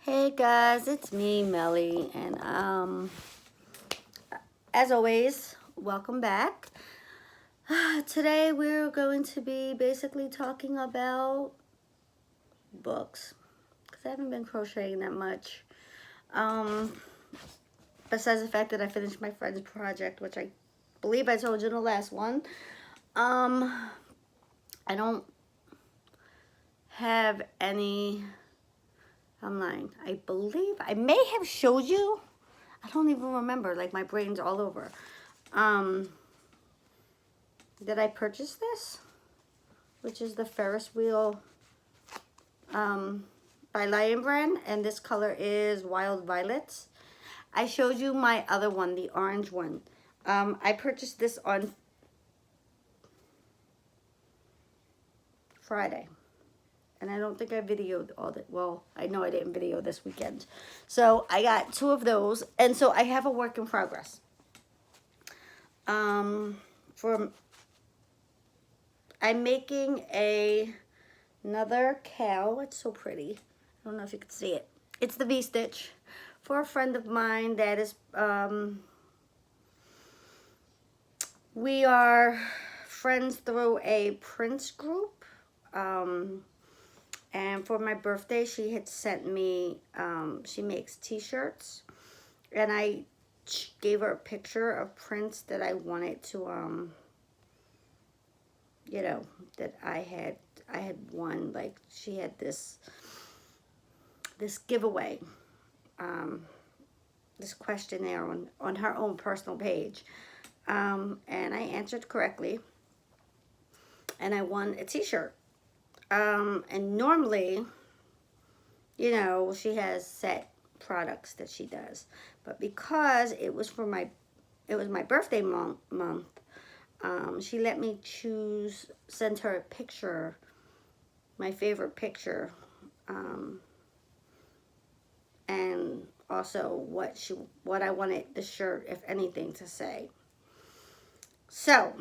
Hey guys, it's me, Melly, and as always, welcome back. Today we're going to be basically talking about books, because I haven't been crocheting that much. Besides the fact that I finished my friend's project, which I believe I told you in the last one. I don't have any, I'm lying. I believe I may have showed you. I don't even remember, like my brain's all over. Did I purchase this? Which is the Ferris wheel by Lion Brand, and this color is Wild Violets. I showed you my other one, the orange one. I purchased this on Friday. And I don't think I videoed all that. Well, I know I didn't video this weekend. So I got 2 of those. And so I have a work in progress. I'm making another cow. It's so pretty. I don't know if you can see it. It's the V-stitch for a friend of mine that is, we are friends through a Prince group. And for my birthday, she had sent me, she makes t-shirts. And I gave her a picture of Prince that I wanted to, you know, that I had won. Like, she had this giveaway, this questionnaire on her own personal page. And I answered correctly. And I won a t-shirt. And normally, you know, she has set products that she does. But because it was my birthday month, she let me send her a picture, my favorite picture, and also what I wanted the shirt, if anything, to say. So,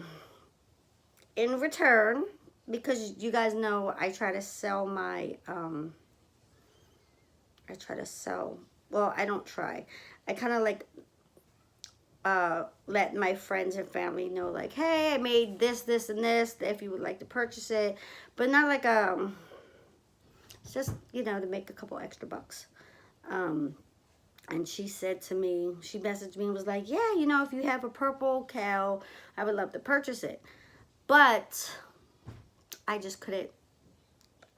in return, because you guys know I try to sell my, well, I don't try. I kind of like let my friends and family know, like, hey, I made this, this, and this, if you would like to purchase it. But not like, it's just, you know, to make a couple extra bucks. And she said to me, she messaged me and was like, yeah, you know, if you have a purple cow, I would love to purchase it. But I just couldn't.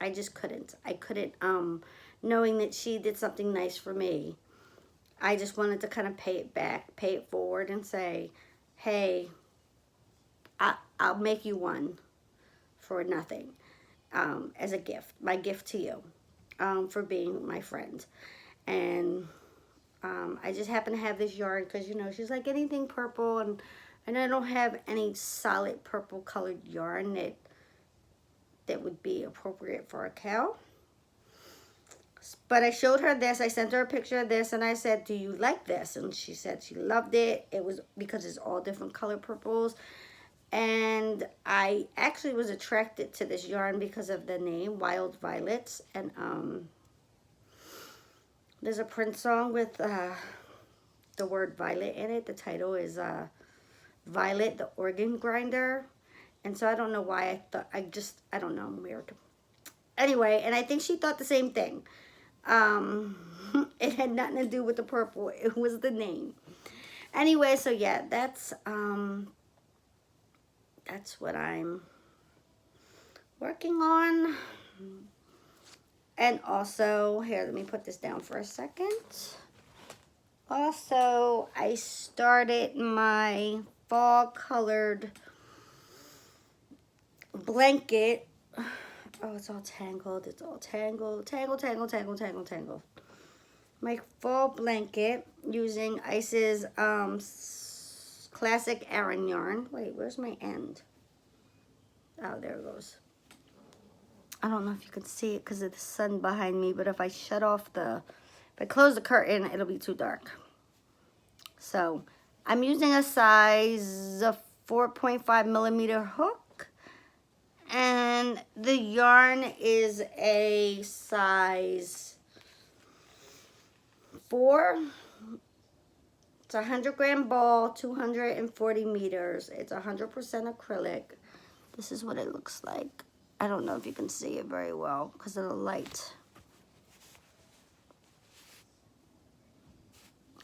I couldn't, knowing that she did something nice for me. I just wanted to kind of pay it forward and say, hey, I'll make you one for nothing, as a gift, my gift to you, for being my friend. And I just happen to have this yarn because, you know, she's like, anything purple, and I don't have any solid purple colored yarn that would be appropriate for a cow. But I showed her this. I sent her a picture of this, and I said, do you like this? And she said she loved it. It was because it's all different color purples. And I actually was attracted to this yarn because of the name, Wild Violets. And there's a Prince song with the word violet in it. The title is Violet, the Organ Grinder. And so I don't know why I thought, I don't know, I'm weird. Anyway, and I think she thought the same thing. It had nothing to do with the purple. It was the name. Anyway, so yeah, that's what I'm working on. And also, here, let me put this down for a second. Also, I started my fall colored blanket. Oh, it's all tangled. It's all tangled. Tangle. My fall blanket using Ice's classic Aran yarn. Wait, where's my end? Oh, there it goes. I don't know if you can see it because of the sun behind me, but if I close the curtain, it'll be too dark. So, I'm using a size 4.5 millimeter hook. And the yarn is a size It's a 100-gram ball, 240 meters. It's 100% acrylic. This is what it looks like. I don't know if you can see it very well because of the light.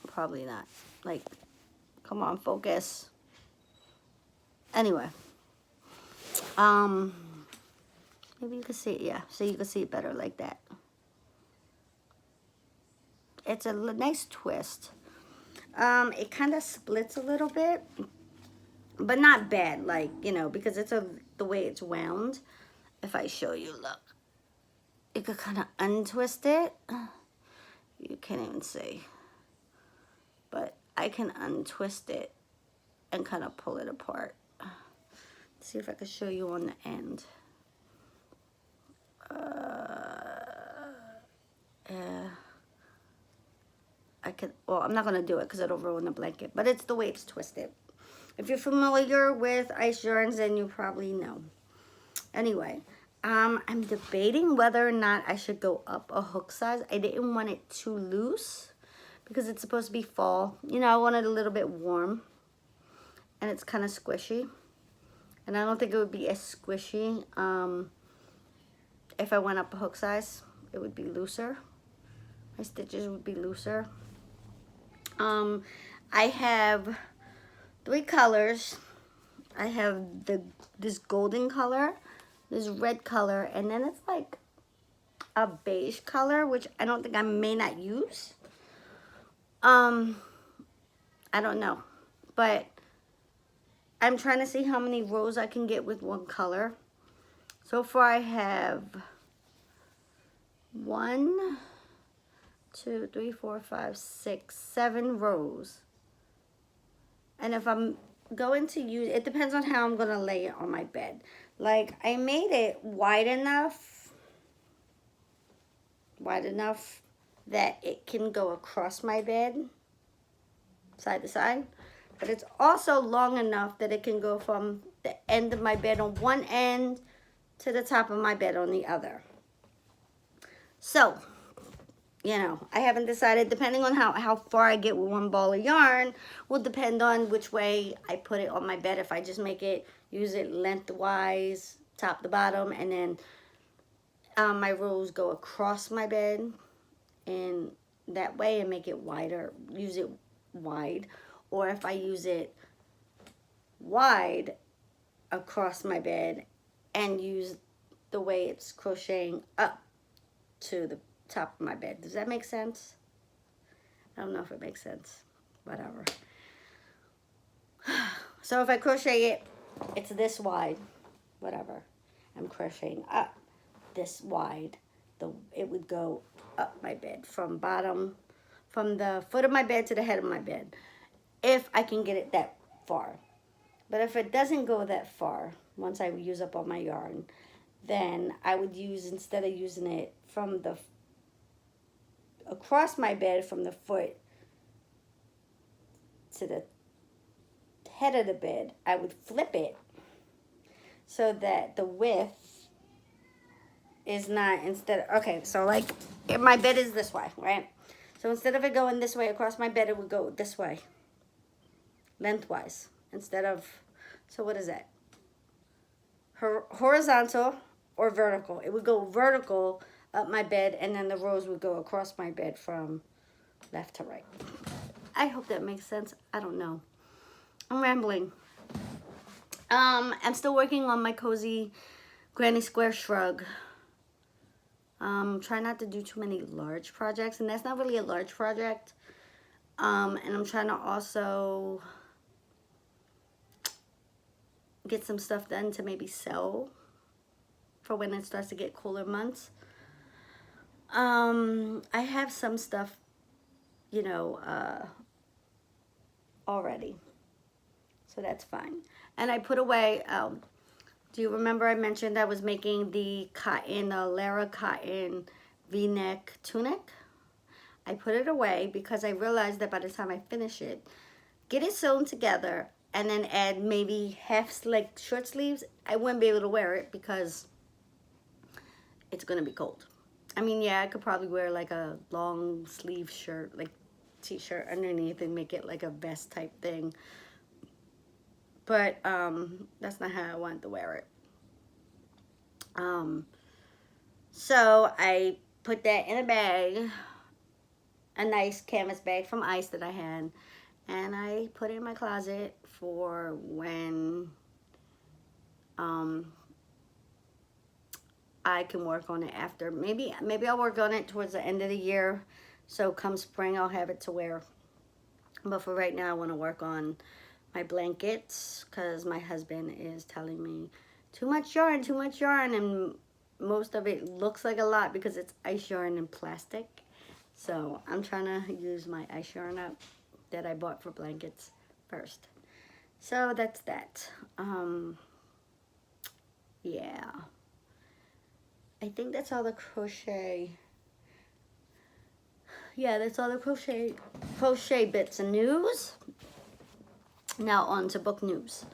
Probably not. Like, come on, focus. Anyway. Maybe you can see it, yeah. So you can see it better like that. It's a nice twist. It kind of splits a little bit, but not bad, like, you know, because it's the way it's wound. If I show you, look, you could kind of untwist it. You can't even see, but I can untwist it and kind of pull it apart. Let's see if I can show you on the end. Well, I'm not going to do it because it'll ruin the blanket, but it's the way it's twisted. If you're familiar with ice yarns, then you probably know. Anyway, I'm debating whether or not I should go up a hook size. I didn't want it too loose because it's supposed to be fall. You know, I want it a little bit warm, and it's kind of squishy. And I don't think it would be as squishy if I went up a hook size. It would be looser. My stitches would be looser. I have 3 colors. I have this golden color, this red color, and then it's like a beige color, which I don't think I may not use. I don't know, but I'm trying to see how many rows I can get with one color. So far I have 1, 2, 3, 4, 5, 6, 7 rows. And if I'm going to use, it depends on how I'm going to lay it on my bed. Like, I made it wide enough that it can go across my bed, side to side. But it's also long enough that it can go from the end of my bed on one end to the top of my bed on the other. So, you know, I haven't decided, depending on how far I get with one ball of yarn, will depend on which way I put it on my bed. If I just use it lengthwise, top to bottom, and then my rows go across my bed in that way and make it wider, use it wide. Or if I use it wide across my bed and use the way it's crocheting up to the top of my bed. Does that make sense? I don't know if it makes sense. Whatever. So if I crochet it, it's this wide. Whatever. I'm crocheting up this wide. It would go up my bed from the foot of my bed to the head of my bed, if I can get it that far. But if it doesn't go that far, once I use up all my yarn, then I would use, instead of using it from across my bed from the foot to the head of the bed, I would flip it so that the width is not, okay, so like if my bed is this way, right? So instead of it going this way across my bed, it would go this way, lengthwise, instead of, so what is that? Horizontal or vertical. It would go vertical up my bed, and then the rows would go across my bed from left to right. I hope that makes sense. I don't know. I'm rambling. I'm still working on my cozy granny square shrug. Try not to do too many large projects, and that's not really a large project. And I'm trying to also get some stuff done to maybe sell for when it starts to get cooler months. I have some stuff, you know, already, so that's fine. And I put away, do you remember I mentioned I was making the Lara cotton V-neck tunic? I put it away because I realized that by the time I finish it, get it sewn together, and then add maybe like short sleeves, I wouldn't be able to wear it because it's going to be cold. I mean, yeah, I could probably wear like a long sleeve shirt, like t-shirt underneath and make it like a vest type thing. But that's not how I wanted to wear it. Um, so I put that in a bag, a nice canvas bag from Ice that I had, and I put it in my closet for when um, I can work on it after. Maybe I'll work on it towards the end of the year, so come spring I'll have it to wear. But for right now I want to work on my blankets because my husband is telling me too much yarn, and most of it looks like a lot because it's ice yarn and plastic. So I'm trying to use my ice yarn up that I bought for blankets first. So that's that. Yeah. I think that's all the crochet. Yeah, that's all the crochet bits and news. Now on to book news.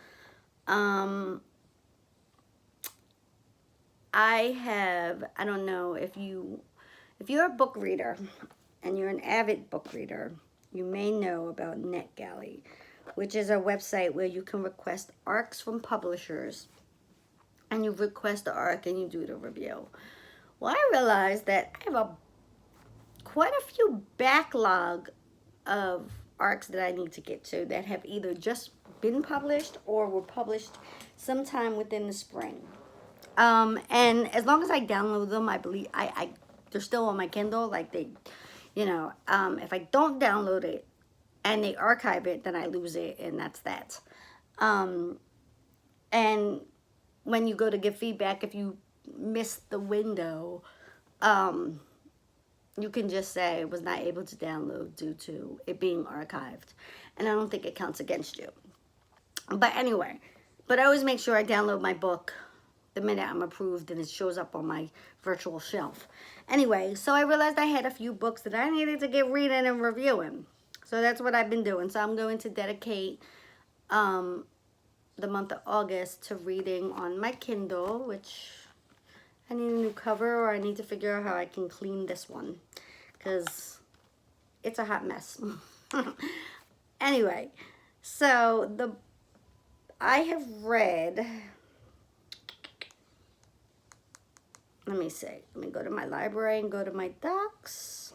I don't know if you're a book reader and you're an avid book reader, you may know about NetGalley, which is a website where you can request ARCs from publishers, and you request the ARC and you do the review. Well, I realized that I have quite a few backlog of ARCs that I need to get to that have either just been published or were published sometime within the spring. And as long as I download them, I believe they're still on my Kindle. Like they, if I don't download it and they archive it, then I lose it, and that's that. And when you go to give feedback, if you miss the window, you can just say was not able to download due to it being archived, and I don't think it counts against you. But anyway, I always make sure I download my book the minute I'm approved and it shows up on my virtual shelf. Anyway, so I realized I had a few books that I needed to get reading and reviewing. So that's what I've been doing. So I'm going to dedicate the month of August to reading on my Kindle, which I need a new cover, or I need to figure out how I can clean this one because it's a hot mess. Anyway, so I have read, let me see. Let me go to my library and go to my docs.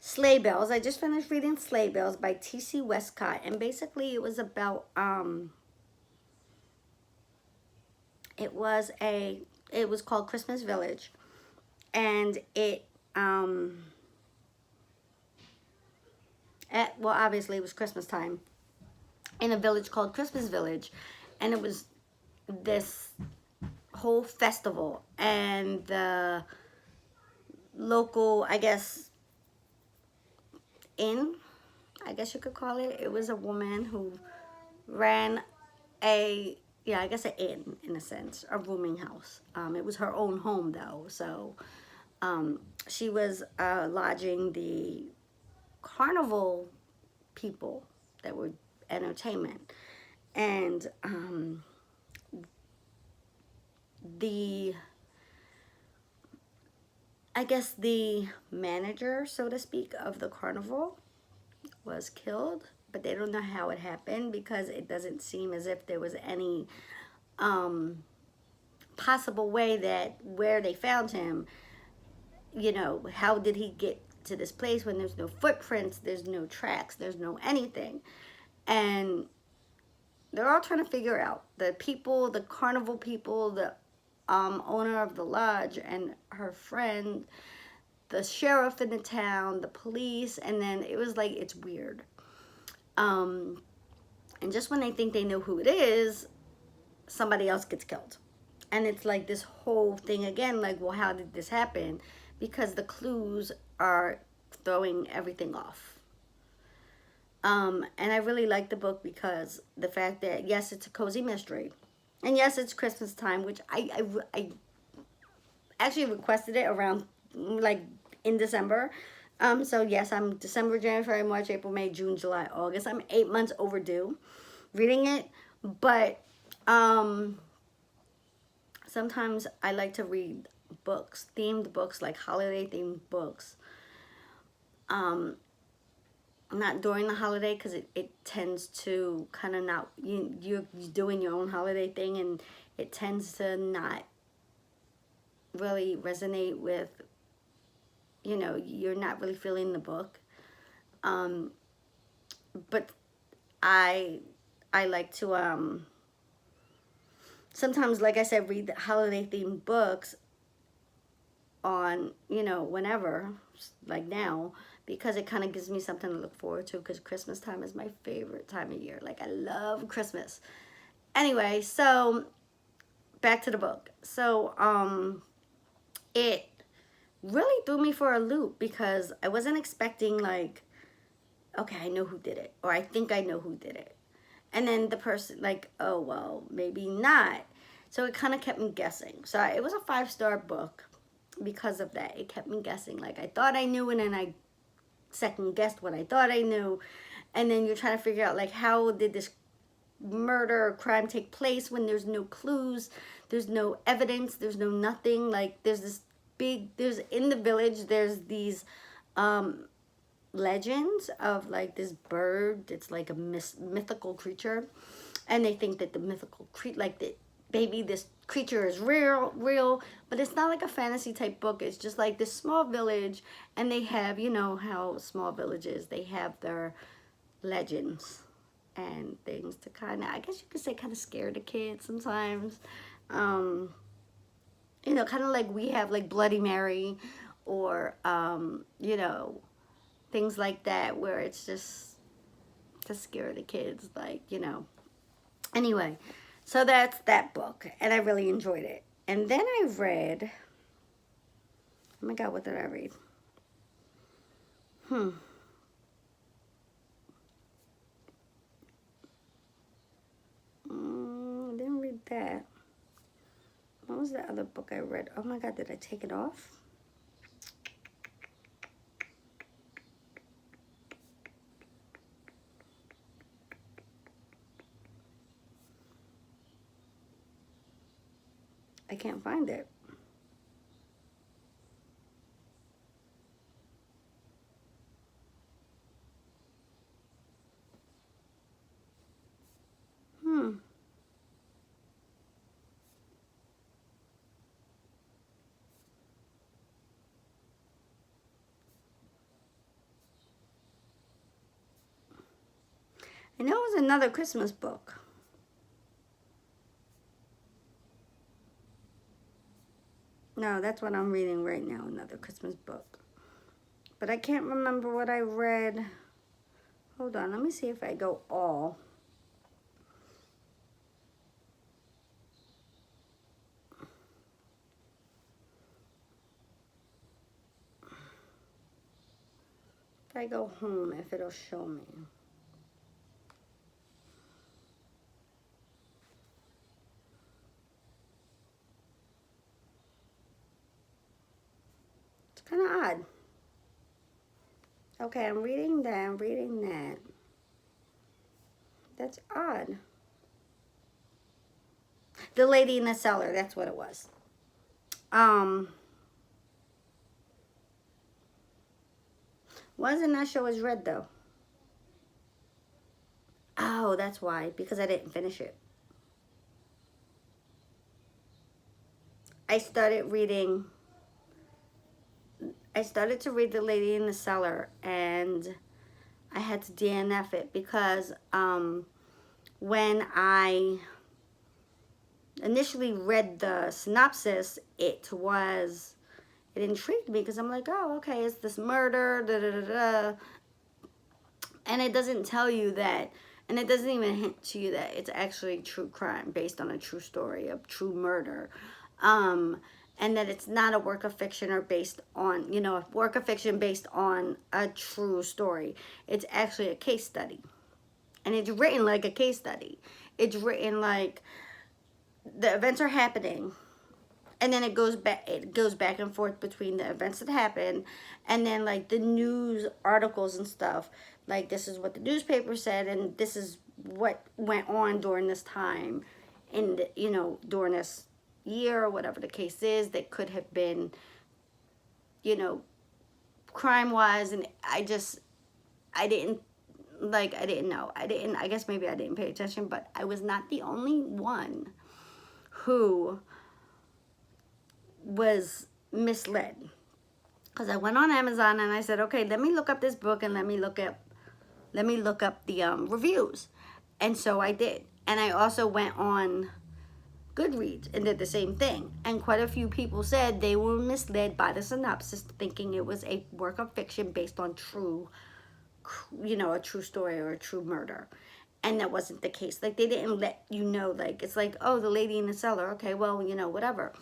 Sleigh Bells. I just finished reading Sleigh Bells by T.C. Westcott, and basically it was about it was called Christmas Village, and well, obviously it was Christmas time in a village called Christmas Village, and it was this whole festival, and the local, I guess you could call it. It was a woman who ran an inn, in a sense, a rooming house. It was her own home though, so she was lodging the carnival people that were entertainment, and the manager, so to speak, of the carnival was killed, but they don't know how it happened because it doesn't seem as if there was any possible way that where they found him, how did he get to this place when there's no footprints, there's no tracks, there's no anything. And they're all trying to figure out, the carnival people, the owner of the lodge and her friend, the sheriff in the town, the police, and then it was like, it's weird. And just when they think they know who it is, somebody else gets killed. And it's like this whole thing again, like, well, how did this happen? Because the clues are throwing everything off. And I really like the book because the fact that, yes, it's a cozy mystery. And yes, it's Christmas time, which I actually requested it around, like, in December. So yes, I'm December, January, February, March, April, May, June, July, August. I'm 8 months overdue reading it. But sometimes I like to read books, themed books, like holiday themed books. Not during the holiday, because it tends to kind of not, you're doing your own holiday thing, and it tends to not really resonate with, you're not really feeling the book. But I like to sometimes, like I said, read the holiday themed books on, whenever, like now, because it kind of gives me something to look forward to, because Christmas time is my favorite time of year. Like, I love Christmas. Anyway, so back to the book. So it really threw me for a loop, because I wasn't expecting, like, okay, I know who did it, or I think I know who did it. And then the person, like, oh, well, maybe not. So it kind of kept me guessing. So it was a 5-star book because of that. It kept me guessing. Like, I thought I knew, and then I second guessed what I thought I knew. And then you're trying to figure out, like, how did this murder or crime take place when there's no clues, there's no evidence, there's no nothing. Like, there's in the village, there's these legends of, like, this bird. It's like a mythical creature, and they think that the mythical creature, like, that maybe this creature is real, but it's not like a fantasy type book. It's just like this small village, and they have, how small villages, they have their legends and things to kind of, I guess you could say, kind of scare the kids sometimes. Kind of like we have, like, Bloody Mary, or things like that, where it's just to scare the kids, like, Anyway, so that's that book, and I really enjoyed it. And then I read, oh my God, what did I read? I didn't read that. What was the other book I read? Oh my God, did I take it off? I can't find it. I know it was another Christmas book. No, that's what I'm reading right now, another Christmas book. But I can't remember what I read. Hold on, let me see if I go all. If I go home, if it'll show me. It's kind of odd. Okay, I'm reading that. That's odd. The Lady in the Cellar, that's what it was. Why doesn't that show as read, though? Oh, that's why, because I didn't finish it. I started to read The Lady in the Cellar, and I had to DNF it, because when I initially read the synopsis, it intrigued me, because I'm like, oh, okay, it's this murder, da da da da, and it doesn't tell you that, and it doesn't even hint to you that it's actually true crime based on a true story, a true murder, and that it's not a work of fiction or based on, a work of fiction based on a true story. It's actually a case study, and it's written like a case study. It's written like the events are happening, and then it goes back and forth between the events that happen, and then, like, the news articles and stuff, like, this is what the newspaper said, and this is what went on during this time, and during this year or whatever the case is, that could have been, you know, crime-wise, and I didn't know. I guess maybe I didn't pay attention, but I was not the only one who was misled. Because I went on Amazon and I said, okay, let me look up this book and let me look up the reviews. And so I did. And I also went on Goodreads and did the same thing. And quite a few people said they were misled by the synopsis, thinking it was a work of fiction based on true, you know, a true story or a true murder. And that wasn't the case. Like, they didn't let you know, like, it's like, oh, the lady in the cellar. Okay, well, you know, whatever.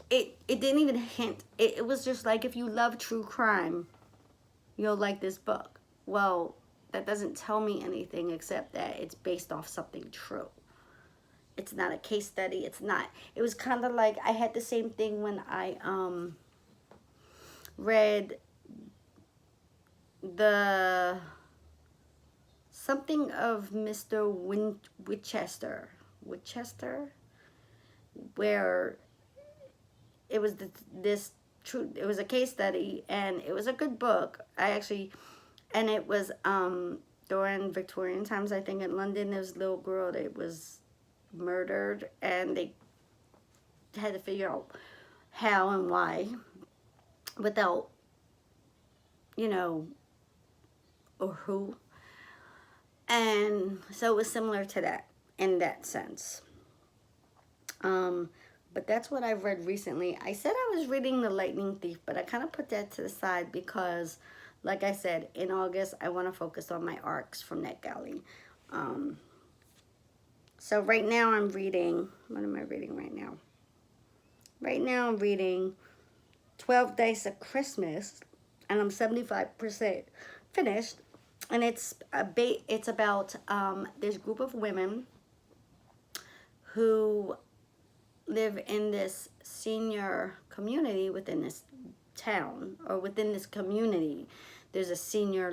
It didn't even hint. It was just like, if you love true crime, you'll like this book. Well, that doesn't tell me anything except that it's based off something true. It's not a case study. It's not. It was kind of like, I had the same thing when I read the something of Mr. Winchester, where it was it was a case study, and it was a good book. And it was during Victorian times, I think, in London. There was a little girl that was murdered, and they had to figure out how and why without, you know, or who. And so it was similar to that in that sense. But that's what I've read recently. I said I was reading The Lightning Thief, but I kind of put that to the side because, like I said, in August, I want to focus on my arcs from NetGalley. So right now I'm reading, what am I reading right now? Right now I'm reading 12 Days of Christmas, and I'm 75% finished. And it's about this group of women who live in this senior community within this town, or within this community. There's a senior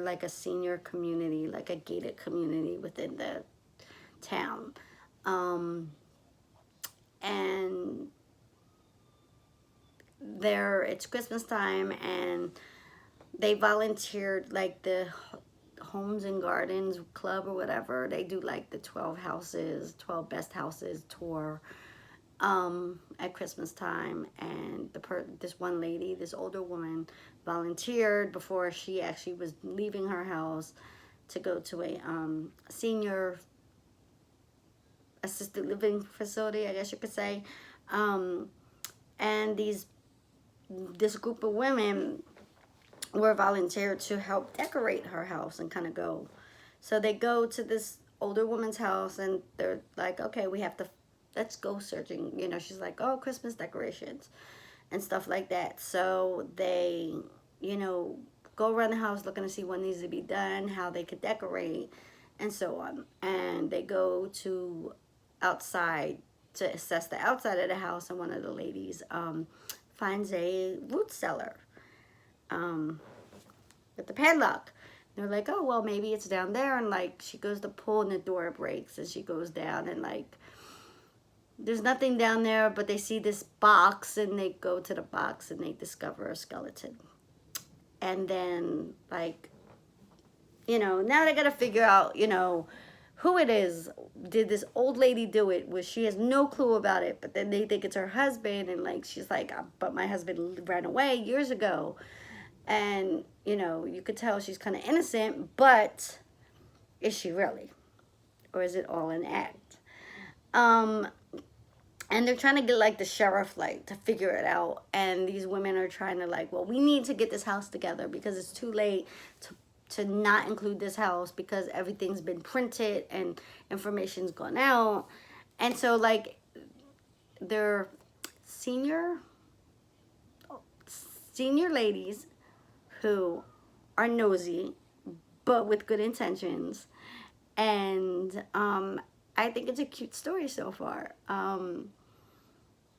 community, like a gated community within the town. And it's Christmas time, and they volunteered, like, the Homes and Gardens Club or whatever. They do like the 12 best houses tour at Christmas time. And this one lady, this older woman, volunteered before she actually was leaving her house to go to a senior assisted living facility, I guess you could say. And this group of women were volunteered to help decorate her house and kind of go. So they go to this older woman's house, and they're like, okay, let's go searching. You know, she's like, oh, Christmas decorations and stuff like that. So they, you know, go around the house looking to see what needs to be done, how they could decorate, and so on. And they go to outside to assess the outside of the house, and one of the ladies finds a root cellar with the padlock. They're like, oh, well, maybe it's down there. And, like, she goes to pull and the door breaks, and she goes down, and, like, there's nothing down there, but they see this box, and they go to the box and they discover a skeleton. And then, like, you know, now they gotta figure out, you know, who it is. Did this old lady do it? She has no clue about it, but then they think it's her husband, and, like, she's like, but my husband ran away years ago. And, you know, you could tell she's kind of innocent, but is she really? Or is it all an act? And they're trying to get, like, the sheriff, like, to figure it out. And these women are trying to, like, well, we need to get this house together because it's too late to not include this house because everything's been printed and information's gone out. And so, like, they're senior ladies who are nosy, but with good intentions. And I think it's a cute story so far.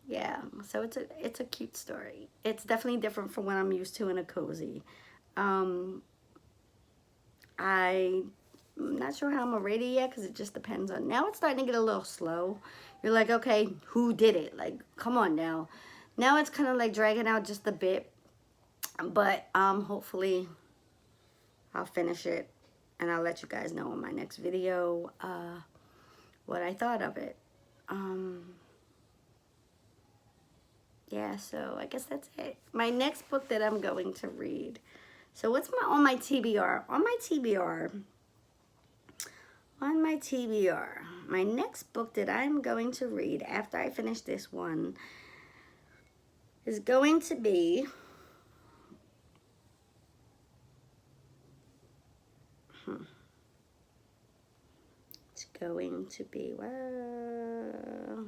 Yeah, so it's a cute story. It's definitely different from what I'm used to in a cozy. I I'm not sure how I'm gonna rate it yet because it just depends on. Now it's starting to get a little slow. You're like, okay, who did it? Like, come on now. Now it's kind of like dragging out just a bit, but hopefully I'll finish it and I'll let you guys know in my next video what I thought of it. Yeah, so I guess that's it. My next book that I'm going to read. So what's on my TBR? On my TBR, my next book that I'm going to read after I finish this one is going to be it's going to be, well,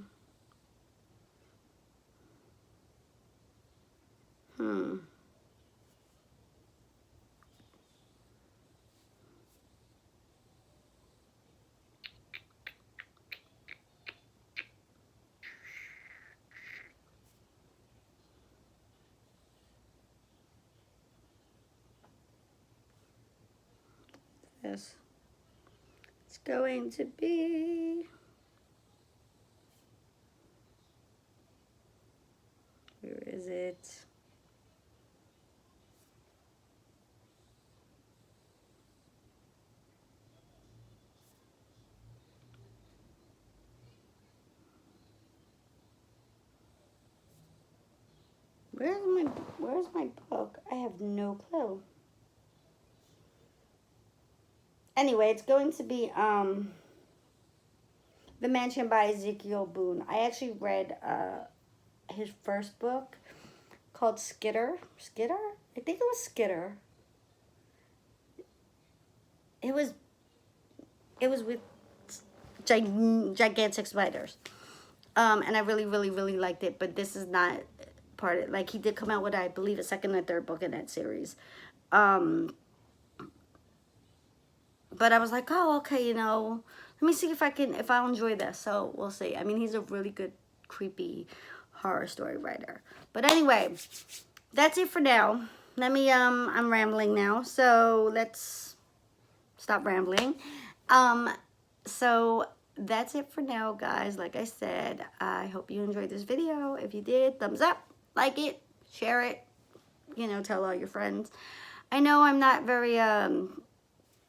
this. It's going to be, where is it? Where's my book? I have no clue. Anyway, it's going to be The Mansion by Ezekiel Boone. I actually read his first book called Skitter. Skitter? I think it was Skitter. It was with gigantic spiders. And I really, really, really liked it, but this is not part of it. Like, he did come out with, I believe, a second or third book in that series. But I was like, oh, okay, you know, let me see if I'll enjoy this. So we'll see. I mean, he's a really good, creepy horror story writer. But anyway, that's it for now. Let me, I'm rambling now. So let's stop rambling. So that's it for now, guys. Like I said, I hope you enjoyed this video. If you did, thumbs up, like it, share it, you know, tell all your friends. I know I'm not very,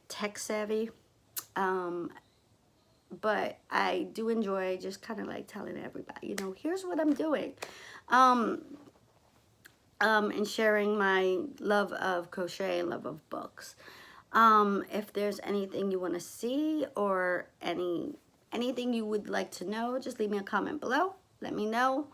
tech savvy, but I do enjoy just kind of like telling everybody, you know, here's what I'm doing, and sharing my love of crochet and love of books. If there's anything you want to see or anything you would like to know, just leave me a comment below. Let me know.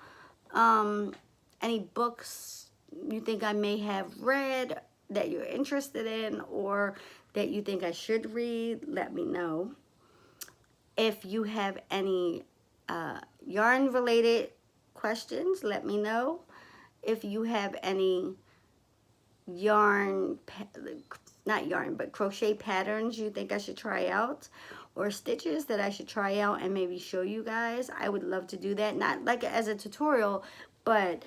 Any books you think I may have read that you're interested in or that you think I should read, let me know. If you have any yarn related questions, let me know. If you have any crochet patterns you think I should try out, or stitches that I should try out and maybe show you guys, I would love to do that. Not like as a tutorial, but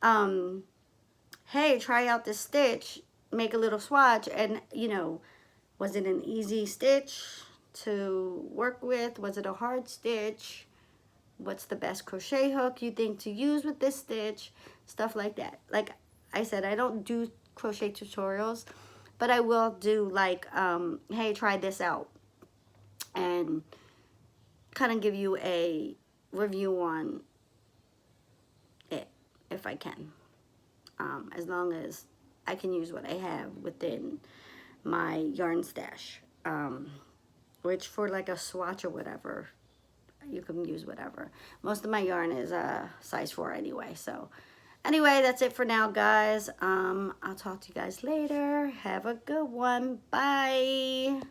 hey, try out this stitch, make a little swatch, and you know, was it an easy stitch to work with? Was it a hard stitch? What's the best crochet hook you think to use with this stitch? Stuff like that. Like I said, I don't do crochet tutorials, but I will do like, hey, try this out, and kind of give you a review on it if I can, as long as I can use what I have within my yarn stash, which for like a swatch or whatever, you can use whatever. Most of my yarn is size 4 anyway. So anyway, that's it for now, guys. I'll talk to you guys later. Have a good one. Bye.